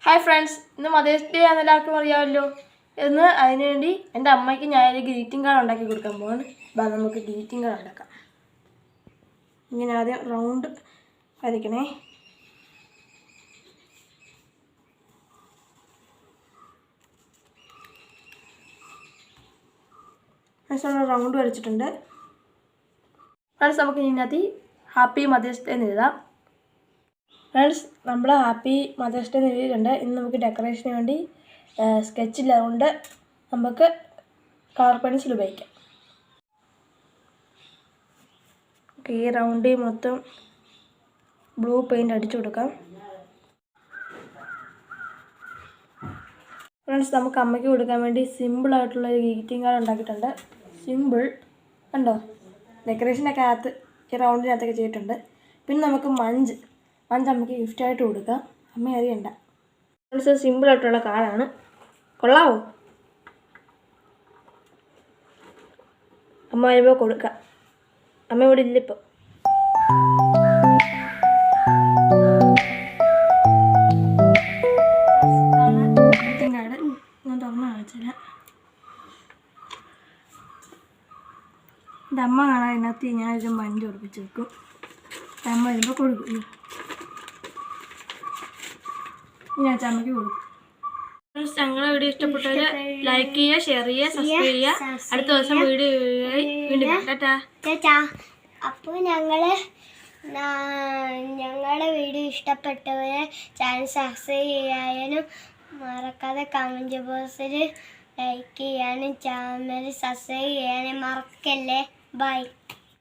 Hi friends, ഇന്ന് mothers day ആണെന്ന് എല്ലാവർക്കും അറിയാമല്ലോ. ഇന്ന് അതിനുവേണ്ടി എൻ്റെ അമ്മയ്ക്ക് ഞാനൊരു ഗ്രീറ്റിംഗ് കാർഡ് ഉണ്ടാക്കി കൊടുക്കാൻ പോവാണ്. നമുക്ക് ഗ്രീറ്റിംഗ് കാർഡ് ഉണ്ടാക്കാം. ഇങ്ങനെ ആദ്യം റൗണ്ട് വരയ്ക്കണേ. റൗണ്ട് വരച്ചിട്ടുണ്ട്. ഫ്രണ്ട്സ്, നമുക്ക് ഇതിനകത്ത് ഹാപ്പി മദേഴ്സ് ഡേ എന്ന് എഴുതാം. ഫ്രണ്ട്സ്, നമ്മൾ ഹാപ്പി മദേഴ്സ് ഡേ എന്ന് എഴുതിയിട്ടുണ്ട്. ഇന്ന് നമുക്ക് ഡെക്കറേഷന് വേണ്ടി സ്കെച്ചില്ല, അതുകൊണ്ട് നമുക്ക് കളർ പെൻസിൽ ഉപയോഗിക്കാം. ഈ റൗണ്ടിൽ മൊത്തം ബ്ലൂ പെയിൻറ്റ് അടിച്ചു കൊടുക്കാം. ഫ്രണ്ട്സ്, നമുക്ക് അമ്മയ്ക്ക് കൊടുക്കാൻ വേണ്ടി സിമ്പിളായിട്ടുള്ളൊരു ഗ്രീറ്റിംഗ് കാർഡ് ഉണ്ടാക്കിയിട്ടുണ്ട്. സിമ്പിൾ കണ്ടോ, ഡെക്കറേഷനൊക്കെ അകത്ത് ഈ റൗണ്ടിനകത്തൊക്കെ ചെയ്തിട്ടുണ്ട്. പിന്നെ നമുക്ക് മഞ്ച് അമ്മയ്ക്ക് ഗിഫ്റ്റായിട്ട് കൊടുക്കാം. അമ്മ അറിയണ്ട. ഫ്രണ്ട്സ്, സിമ്പിളായിട്ടുള്ള കാർഡാണ്. കൊള്ളാവോ? അമ്മ വരുമ്പോൾ കൊടുക്കാം. അമ്മ ഇവിടെ ഇല്ലിപ്പോൾ. കാർഡ് ഞാൻ തുറന്ന് കാണിച്ചില്ല. എൻ്റെ അമ്മ കാണാൻ അതിനകത്ത് ഞാനൊരു മഞ്ച് ഉറപ്പിച്ച് വെക്കും. അമ്മ വരുമ്പോൾ കൊടുക്കും. ഞാൻ അമ്മയ്ക്ക് കൊടുക്കും. ഞങ്ങളെ വീഡിയോ ഇഷ്ടപ്പെട്ടവർ ലൈക്ക് ചെയ്യുക, ഷെയർ ചെയ്യുക, സബ്സ്ക്രൈബ് ചെയ്യുക. അടുത്ത ദിവസം വീഡിയോ വീണ്ടും ടാറ്റാ. അപ്പോൾ ഞങ്ങളുടെ വീഡിയോ ഇഷ്ടപ്പെട്ടവരെ ചാനൽ സബ്സ്ക്രൈബ് ചെയ്യാനും മറക്കാതെ കമൻറ്റ് ബോക്സിൽ ലൈക്ക് ചെയ്യാനും ചാനൽ സബ്സ്ക്രൈബ് ചെയ്യാനും മറക്കല്ലേ. ബൈ.